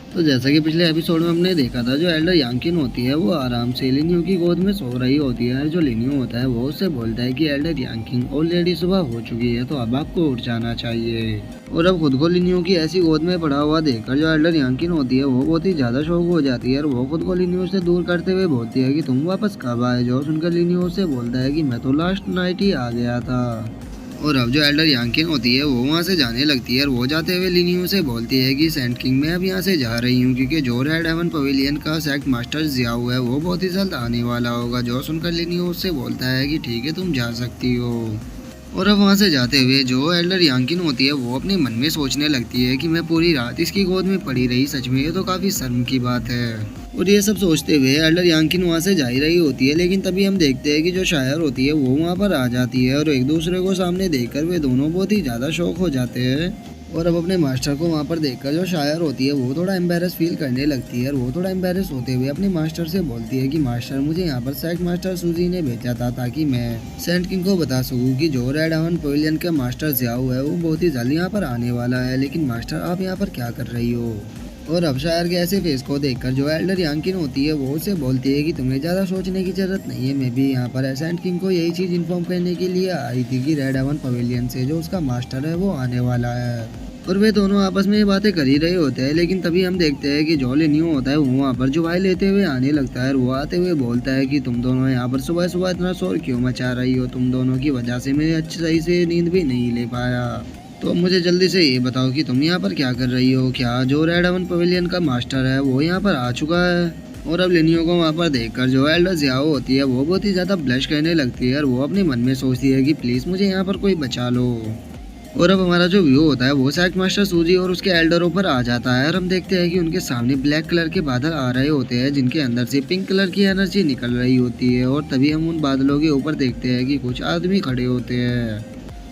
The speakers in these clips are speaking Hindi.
तो जैसा कि पिछले एपिसोड में हमने देखा था, जो एल्डर यांकिन होती है वो आराम से लिनियो की गोद में सो रही होती है और जो लिनियो होता है वो उससे बोलता है कि एल्डर यांकिन ऑलरेडी सुबह हो चुकी है, तो अब आपको उठ जाना चाहिए। और अब खुद को लिनियो की ऐसी गोद में पड़ा हुआ देखकर जो एल्डर यांकिन होती है वो बहुत ही ज्यादा शौक हो जाती है और वो खुद को लिनियो से दूर करते हुए बोलती है कि तुम वापस कब आए। जो सुनकर लिनियो से बोलता है कि मैं तो लास्ट नाइट ही आ गया था। और अब जो एल्डर यांकिन होती है वो वहाँ से जाने लगती है और वो जाते हुए लिनियो से बोलती है कि सेंट किंग मैं अब यहाँ से जा रही हूँ, क्योंकि जो रेड हेवन पवेलियन का सेक्ट मास्टर जियाओ है वो बहुत ही जल्द आने वाला होगा। जो सुनकर लिनियो उससे बोलता है कि ठीक है तुम जा सकती हो। और अब वहाँ से जाते हुए जो एल्डर यांकिन होती है वो अपने मन में सोचने लगती है कि मैं पूरी रात इसकी गोद में पड़ी रही, सच में ये तो काफ़ी शर्म की बात है। और ये सब सोचते हुए एल्डर यांकिन वहाँ से जा ही रही होती है, लेकिन तभी हम देखते हैं कि जो शायर होती है वो वहाँ पर आ जाती है और एक दूसरे को सामने देखकर वे दोनों बहुत ही ज़्यादा शौक हो जाते हैं। और अब अपने मास्टर को वहाँ पर देखकर जो शायर होती है वो थोड़ा एम्बेरस फील करने लगती है और वो थोड़ा एम्बेरस होते हुए अपने मास्टर से बोलती है कि मास्टर मुझे यहाँ पर सेक्ट मास्टर सूजी ने भेजा था ताकि मैं सेंट किंग को बता सकूँ कि जो रेड हेवन पवेलियन का मास्टर जियाओ है वो बहुत ही जल्दी यहाँ पर आने वाला है। लेकिन मास्टर आप यहाँ पर क्या कर रही हो। और अब शायर के ऐसे फेस को देखकर जो एल्डर यांकिन होती है वो उसे बोलती है कि तुम्हें ज़्यादा सोचने की जरूरत नहीं है, मैं भी यहाँ पर सेंट किंग को यही चीज़ इन्फॉर्म करने के लिए आई थी कि रेड हेवन पवेलियन से जो उसका मास्टर है वो आने वाला है। और वे दोनों आपस में ये बातें कर ही रहे होते हैं, लेकिन तभी हम देखते हैं कि जो लिनियो होता है वो वहाँ पर जुबाई लेते हुए आने लगता है और वो आते हुए बोलता है कि तुम दोनों यहाँ पर सुबह सुबह इतना शोर क्यों मचा रही हो, तुम दोनों की वजह से मैं अच्छी सही से नींद भी नहीं ले पाया। तो मुझे जल्दी से ये बताओ कि तुम यहाँ पर क्या कर रही हो, क्या जो रेड हेवन पवेलियन का मास्टर है वो यहाँ पर आ चुका है। और अब लिनियो को वहाँ पर देखकर जो एल्डर जियाओ होती है वो बहुत ही ज़्यादा ब्लश करने लगती है और वो अपने मन में सोचती है कि प्लीज़ मुझे यहाँ पर कोई बचा लो। और अब हमारा जो व्यू होता है वो सेक्ट मास्टर सूजी और उसके एल्डरों पर आ जाता है और हम देखते हैं कि उनके सामने ब्लैक कलर के बादल आ रहे होते हैं जिनके अंदर से पिंक कलर की एनर्जी निकल रही होती है। और तभी हम उन बादलों के ऊपर देखते हैं कि कुछ आदमी खड़े होते हैं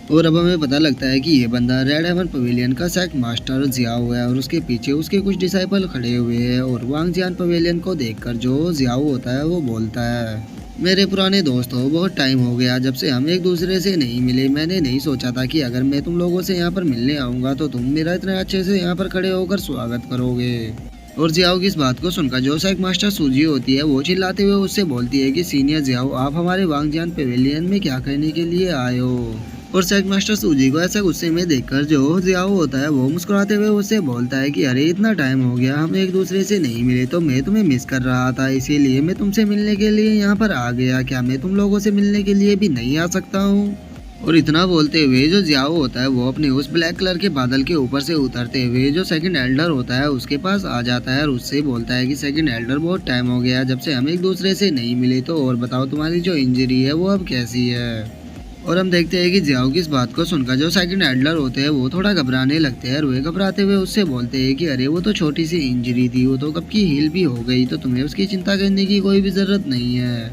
और अब हमें पता लगता है कि ये बंदा रेड हेवन पवेलियन का सेक्ट मास्टर जियाओ है और उसके पीछे उसके कुछ डिसाइपल खड़े हुए हैं। और वांगजियान पवेलियन को देखकर जो जियाओ होता है वो बोलता है मेरे पुराने दोस्त हो, बहुत टाइम हो गया जब से हम एक दूसरे से नहीं मिले। मैंने नहीं सोचा था कि अगर मैं तुम लोगों से यहाँ पर मिलने आऊँगा तो तुम मेरा इतने अच्छे से यहाँ पर खड़े होकर स्वागत करोगे। और जियाओ की इस बात को सुनकर जो सेक्ट मास्टर सूजी होती है वो चिल्लाते हुए उससे बोलती है कि सीनियर जियाओ आप हमारे वांगजियान पवेलियन में क्या करने के लिए आए हो। और सेक्ट मास्टर सूजी को ऐसा गुस्से में देखकर जो जियाओ होता है वो मुस्कुराते हुए उससे बोलता है कि अरे इतना टाइम हो गया हम एक दूसरे से नहीं मिले, तो मैं तुम्हें मिस कर रहा था, इसीलिए मैं तुमसे मिलने के लिए यहाँ पर आ गया। क्या मैं तुम लोगों से मिलने के लिए भी नहीं आ सकता हूँ। और इतना बोलते हुए जो जियाओ होता है वो अपने उस ब्लैक कलर के बादल के ऊपर से उतरते हुए जो सेकंड एल्डर होता है उसके पास आ जाता है और उससे बोलता है कि सेकंड एल्डर बहुत टाइम हो गया जब से हम एक दूसरे से नहीं मिले, तो और बताओ तुम्हारी जो इंजरी है वो अब कैसी है। और हम देखते हैं कि जियाओ की इस बात को सुनकर जो सेकंड एडलर होते हैं वो थोड़ा घबराने लगते हैं और वे घबराते हुए उससे बोलते हैं कि अरे वो तो छोटी सी इंजरी थी, वो तो कब की हील भी हो गई, तो तुम्हें उसकी चिंता करने की कोई भी ज़रूरत नहीं है।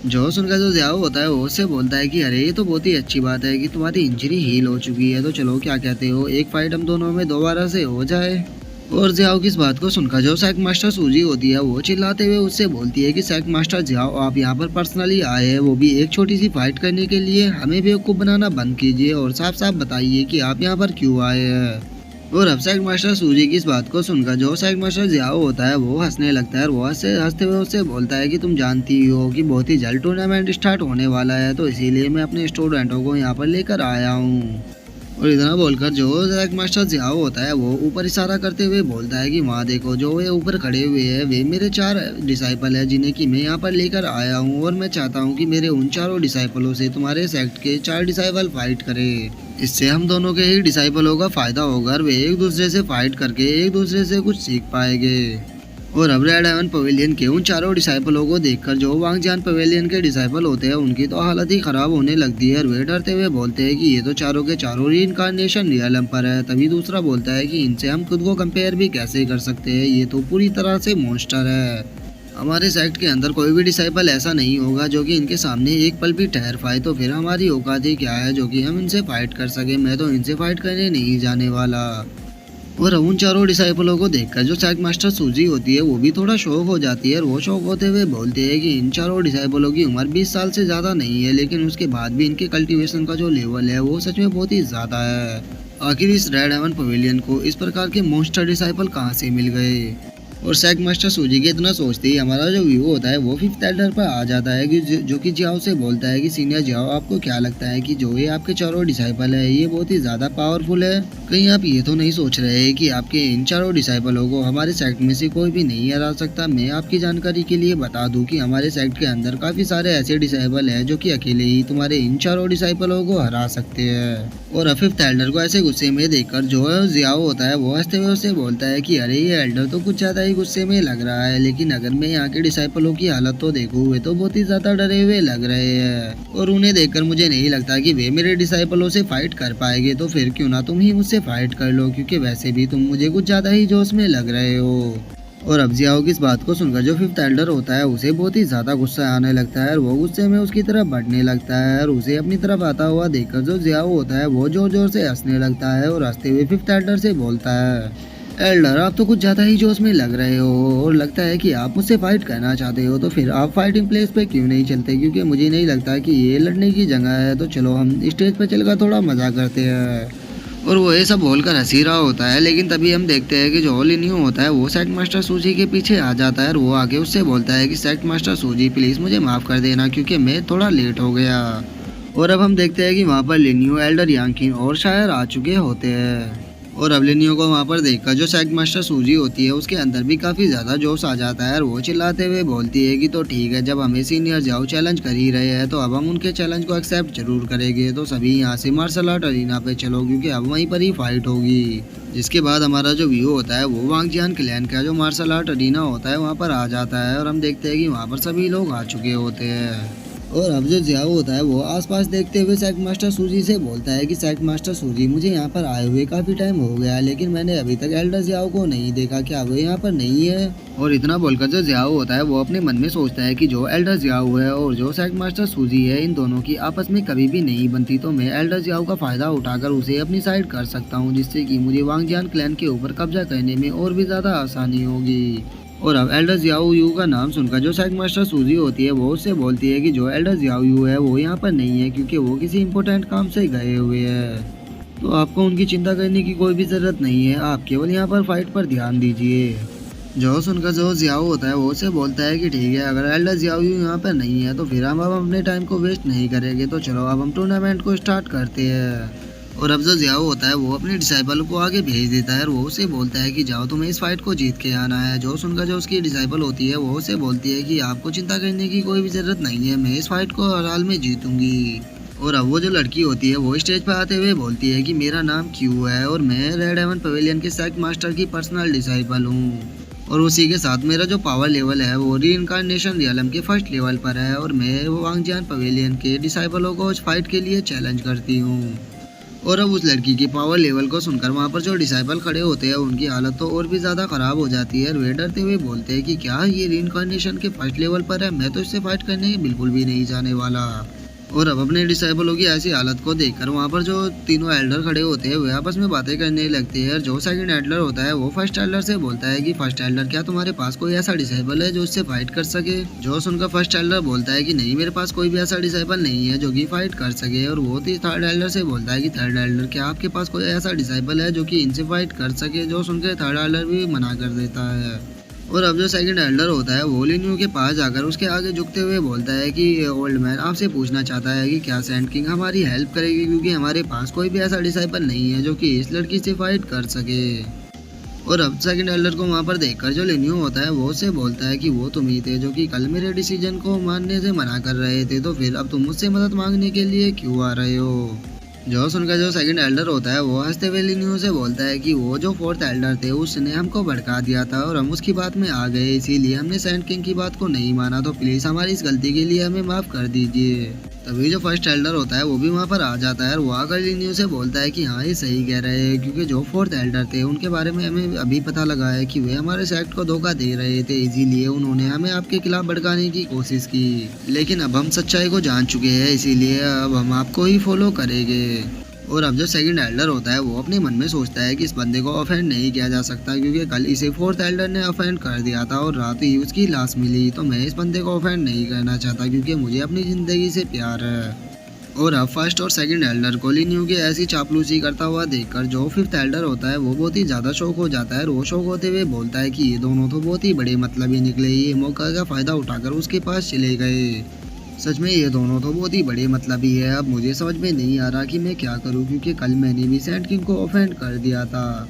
जो सुनकर जो जियाओ होता है वो उससे बोलता है कि अरे ये तो बहुत ही अच्छी बात है कि तुम्हारी इंजरी हील हो चुकी है, तो चलो क्या कहते हो एक फाइट हम दोनों में दोबारा से हो जाए। और जियाओ की इस बात को सुनकर जो सेक्ट मास्टर सूजी होती है वो चिल्लाते हुए उससे बोलती है कि सेक्ट मास्टर जियाओ आप यहाँ पर पर्सनली आए हैं, वो भी एक छोटी सी फाइट करने के लिए, हमें बेवकूफ़ बनाना बंद कीजिए और साफ साफ बताइए कि आप यहाँ पर क्यों आए हैं। और अब सेक्ट मास्टर सूजी की इस बात को सुनकर जो सेक्ट मास्टर जियाओ होता है वो हंसने लगता है और वो हंसते हुए उससे बोलता है कि तुम जानती हो कि बहुत ही जल्द टूर्नामेंट स्टार्ट होने वाला है, तो इसीलिए मैं अपने स्टूडेंटों को यहाँ पर लेकर आया हूँ। और इतना बोलकर जो सेक्ट मास्टर जियाओ होता है वो ऊपर इशारा करते हुए बोलता है कि वहाँ देखो जो वे ऊपर खड़े हुए हैं वे मेरे 4 डिसाइपल हैं जिन्हें कि मैं यहाँ पर लेकर आया हूँ, और मैं चाहता हूँ कि मेरे उन चारों डिसाइपलों से तुम्हारे सेक्ट के 4 डिसाइपल फाइट करें। इससे हम दोनों के ही डिसाइपलों का फायदा होगा और वे एक दूसरे से फाइट करके एक दूसरे से कुछ सीख पाएंगे। और अब रेड हेवन पवेलियन के उन चारों डिसाइपलों को देखकर जो वांगजियान पवेलियन के डिसाइपल होते हैं उनकी तो हालत ही खराब होने लगती है और वे डरते हुए बोलते हैं कि ये तो चारों के चारों रीइंकार्नेशन रियल एम्पर है। तभी दूसरा बोलता है कि इनसे हम खुद को कंपेयर भी कैसे कर सकते हैं, ये तो पूरी तरह से मॉन्स्टर है। हमारे सेक्ट के अंदर कोई भी डिसाइपल ऐसा नहीं होगा जो कि इनके सामने एक पल भी ठहर पाए, तो फिर हमारी औकात ही क्या है जो कि हम इनसे फाइट कर सके। मैं तो इनसे फाइट करने नहीं जाने वाला। और उन चारों डिसाइपलों को देखकर जो सेक्ट मास्टर सूजी होती है वो भी थोड़ा शौक हो जाती है और वो शौक होते हुए बोलते हैं कि इन चारों डिसाइपलों की उम्र 20 साल से ज़्यादा नहीं है, लेकिन उसके बाद भी इनके कल्टीवेशन का जो लेवल है वो सच में बहुत ही ज़्यादा है। आखिर इस रेड हेवन पवेलियन को इस प्रकार के मॉन्स्टर डिसाइपल कहाँ से मिल गए। और सेक मास्टर सूजी के इतना सोचते ही हमारा जो व्यू होता है वो फिफ्थ एल्डर पर आ जाता है कि जो कि जियाओ से बोलता है कि सीनियर जियाओ, आपको क्या लगता है कि जो ये आपके चारों डिसाइपल है ये बहुत ही ज्यादा पावरफुल है? कहीं आप ये तो नहीं सोच रहे हैं कि आपके इन चारों डिसाइपलों को हमारे सेक्ट में से कोई भी नहीं हरा सकता? मैं आपकी जानकारी के लिए बता दूं कि हमारे सेक्ट के अंदर काफी सारे ऐसे डिसाइपल है जो कि अकेले ही तुम्हारे इन चारों डिसाइपलों को हरा सकते हैं। और फिफ्थ एल्डर को ऐसे गुस्से में देखकर जो जियाओ होता है वो हंसते हुए उससे बोलता है कि अरे ये एल्डर तो कुछ ज्यादा ही गुस्से में लग रहा है, लेकिन अगर मैं यहाँ के डिसाइपलों की हालत तो देखूं वे तो बहुत ही ज्यादा डरे हुए लग रहे हैं और उन्हें देखकर मुझे नहीं लगता कि वे मेरे डिसाइपलों से फाइट कर पाएंगे। तो फिर क्यों ना तुम ही मुझसे फाइट कर लो, क्योंकि वैसे भी तुम मुझे कुछ ज्यादा ही जोश में लग रहे हो। और अब जियाओ की इस बात को सुनकर जो फिफ्थ एल्डर होता है उसे बहुत ही ज्यादा गुस्सा आने लगता है और वो गुस्से में उसकी तरफ बढ़ने लगता है और उसे अपनी तरफ आता हुआ देखकर जो जियाओ होता है वो जोर जोर से हंसने लगता है और हंसते हुए फिफ्थ एल्डर से बोलता है, एल्डर आप तो कुछ ज्यादा ही जोश में लग रहे हो और लगता है कि आप मुझसे फाइट करना चाहते हो, तो फिर आप फाइटिंग प्लेस पे क्यों नहीं चलते? क्योंकि मुझे नहीं लगता कि ये लड़ने की जगह है। तो चलो हम स्टेज पे चलकर थोड़ा मजा करते हैं। और वो ये सब बोलकर हंसी रहा होता है, लेकिन तभी हम देखते हैं कि जो लिनियो होता है वो सेक्ट मास्टर सूजी के पीछे आ जाता है और वो आके उससे बोलता है कि सेक्ट मास्टर सूजी प्लीज मुझे माफ कर देना क्योंकि मैं थोड़ा लेट हो गया। और अब हम देखते हैं कि वहाँ पर लिनियो, एल्डर यांकिन और शायर आ चुके होते हैं। और अब लिनियो को वहाँ पर देखकर जो सेक्ट मास्टर सूजी होती है उसके अंदर भी काफी ज्यादा जोश आ जाता है और वो चिल्लाते हुए बोलती है कि तो ठीक है, जब हमें सीनियर जाओ चैलेंज कर ही रहे हैं तो अब हम उनके चैलेंज को एक्सेप्ट जरूर करेंगे। तो सभी यहाँ से मार्शल आर्ट अरीना पे चलो क्योंकि अब वहीं पर ही फाइट होगी। जिसके बाद हमारा जो व्यू होता है वो वांगजियान क्लैन का जो मार्शल आर्ट अरीना होता है वहाँ पर आ जाता है और हम देखते हैं कि वहाँ पर सभी लोग आ चुके होते हैं। और अब जो जियाओ होता है वो आसपास देखते हुए सेक्ट मास्टर सूजी से बोलता है कि सेक्ट मास्टर सूजी मुझे यहाँ पर आए हुए काफी टाइम हो गया, लेकिन मैंने अभी तक एल्डर जियाओ को नहीं देखा, क्या वो यहाँ पर नहीं है? और इतना बोलकर जो जियाओ होता है वो अपने मन में सोचता है कि जो एल्डर जियाओ है और जो सेक्ट मास्टर सूजी है इन दोनों की आपस में कभी भी नहीं बनती, तो मैं एल्डर जियाओ का फायदा उठाकर उसे अपनी साइड कर सकता हूँ, जिससे कि मुझे वांगजियान क्लैन के ऊपर कब्जा करने में और भी ज्यादा आसानी होगी। और अब एल्डर जियाओ यू का नाम सुनकर जो सेक्ट मास्टर सूजी होती है वो उससे बोलती है कि जो एल्डर जियाओ यू है वो यहाँ पर नहीं है क्योंकि वो किसी इम्पोर्टेंट काम से गए हुए हैं। तो आपको उनकी चिंता करने की कोई भी जरूरत नहीं है, आप केवल यहाँ पर फाइट पर ध्यान दीजिए। जो सुनकर जो जियाओ होता है वो उससे बोलता है कि ठीक है, अगर एल्डर जियाओ यू यहाँ पर नहीं है तो फिर हम अब अपने टाइम को वेस्ट नहीं करेंगे, तो चलो अब हम टूर्नामेंट को स्टार्ट करते हैं। और अब जो जियाओ होता है वो अपने डिसाइपल को आगे भेज देता है और वो उसे बोलता है कि जाओ तुम्हें इस फाइट को जीत के आना है। जो सुनकर जो उसकी डिसाइपल होती है वो उसे बोलती है कि आपको चिंता करने की कोई भी जरूरत नहीं है, मैं इस फाइट को हर हाल में जीतूंगी। और अब वो जो लड़की होती है वो स्टेज पर आते हुए बोलती है कि मेरा नाम क्यू है और मैं रेड हेवन पवेलियन के सेक्ट मास्टर की पर्सनल डिसाइपल हूँ और उसी के साथ मेरा जो पावर लेवल है वो रीइंकार्नेशन रियलम के फर्स्ट लेवल पर है और मैं वांगजियान पवेलियन के डिसाइपलों को उस फाइट के लिए चैलेंज करती हूँ। और अब उस लड़की की पावर लेवल को सुनकर वहाँ पर जो डिसाइपल खड़े होते हैं उनकी हालत तो और भी ज़्यादा ख़राब हो जाती है। वे डरते हुए बोलते हैं कि क्या ये रीइंकार्नेशन के फर्स्ट लेवल पर है, मैं तो इससे फाइट करने बिल्कुल भी नहीं जाने वाला। और अब अपने डिसाइपलों की ऐसी हालत को देखकर वहाँ पर जो तीनों एल्डर खड़े होते हैं वे आपस में बातें करने लगते हैं। जो सेकंड एल्डर होता है वो फर्स्ट एल्डर से बोलता है कि फर्स्ट एल्डर क्या तुम्हारे पास कोई ऐसा डिसाइपल है जो इससे फाइट कर सके? जो सुनकर फर्स्ट एल्डर बोलता है कि नहीं, मेरे पास कोई भी ऐसा डिसाइपल नहीं है जो कि फाइट कर सके। और वो थर्ड एल्डर से बोलता है कि थर्ड एल्डर क्या आपके पास कोई ऐसा डिसाइपल है जो कि इनसे फाइट कर सके? जो सुनकर थर्ड एल्डर भी मना कर देता है। और अब जो सेकंड एल्डर होता है वो लिनियो के पास जाकर उसके आगे झुकते हुए बोलता है कि ओल्ड मैन आपसे पूछना चाहता है कि क्या सैंड किंग हमारी हेल्प करेगी, क्योंकि हमारे पास कोई भी ऐसा डिसाइपल नहीं है जो कि इस लड़की से फाइट कर सके। और अब सेकंड एल्डर को वहाँ पर देखकर जो लिनियो होता है वो उससे बोलता है कि वो तुम ही थे जो कि कल मेरे डिसीजन को मानने से मना कर रहे थे, तो फिर अब तुम मुझसे मदद मांगने के लिए क्यों आ रहे हो? जो सुनकर जो सेकंड एल्डर होता है वो हंसते हुए लिनियो से बोलता है कि वो जो फोर्थ एल्डर थे उसने हमको भड़का दिया था और हम उसकी बात में आ गए, इसीलिए हमने सैंड किंग की बात को नहीं माना, तो प्लीज हमारी इस गलती के लिए हमें माफ कर दीजिए। तभी जो फर्स्ट एल्डर होता है वो भी वहाँ पर आ जाता है और वो आकर लिनियो से बोलता है कि हाँ ये सही कह रहे हैं, क्योंकि जो फोर्थ एल्डर थे उनके बारे में हमें अभी पता लगा है कि वे हमारे सेक्ट को धोखा दे रहे थे, इसीलिए उन्होंने हमें आपके खिलाफ भड़काने की कोशिश की, लेकिन अब हम सच्चाई को जान चुके हैं, इसीलिए अब हम आपको ही फॉलो करेंगे। और अब जो सेकंड एल्डर होता है वो अपने मन में सोचता है कि इस बंदे को ऑफेंड नहीं किया जा सकता, क्योंकि कल इसे फोर्थ एल्डर ने ऑफेंड कर दिया था और रात ही उसकी लाश मिली, तो मैं इस बंदे को ऑफेंड नहीं करना चाहता क्योंकि मुझे अपनी ज़िंदगी से प्यार है। और अब फर्स्ट और सेकंड एल्डर को लिन्यू की ऐसी चापलूसी करता हुआ देखकर जो फिफ्थ एल्डर होता है वो बहुत ही ज्यादा शौक हो जाता है। और वो शौक होते हुए बोलता है कि ये दोनों तो बहुत ही बड़े मतलबी निकले, ये मौका का फायदा उठाकर उसके पास चले गए। सच में ये दोनों तो बहुत ही बड़े मतलबी है। अब मुझे समझ में नहीं आ रहा कि मैं क्या करूं, क्योंकि कल मैंने भी सैंड किंग को ऑफेंड कर दिया था।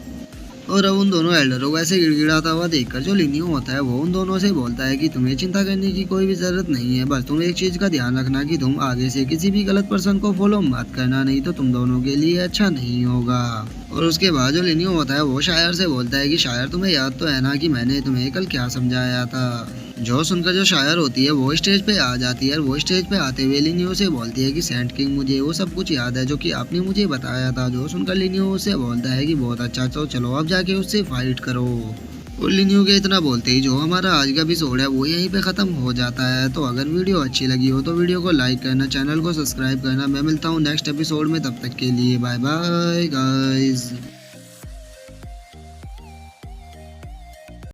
और अब उन दोनों एल्डरों को ऐसे गिड़गिड़ाता हुआ देखकर जो लिन्यू होता है वो उन दोनों से बोलता है कि तुम्हें चिंता करने की कोई भी जरूरत नहीं है, बस तुम एक चीज का ध्यान रखना कि तुम आगे से किसी भी गलत पर्सन को फॉलो मत करना, नहीं तो तुम दोनों के लिए अच्छा नहीं होगा। और उसके बाद जो लिन्यू होता है वो शायर से बोलता है कि शायर तुम्हें याद तो है ना कि मैंने तुम्हें कल क्या समझाया था। जो सुनकर जो शायर होती है वो स्टेज पे आ जाती है और वो स्टेज पे आते हुए लिन्यू से बोलती है कि सैंड किंग मुझे वो सब कुछ याद है जो कि आपने मुझे बताया था। जो सुनकर लिन्यू उससे बोलता है कि बहुत अच्छा, तो चलो अब जाके उससे फाइट करो। और लिन्यू के इतना बोलते ही जो हमारा आज का एपिसोड है वो यहीं पे खत्म हो जाता है। तो अगर वीडियो अच्छी लगी हो तो वीडियो को लाइक करना, चैनल को सब्सक्राइब करना। मैं मिलता हूँ नेक्स्ट एपिसोड में, तब तक के लिए बाय बाय गाइस।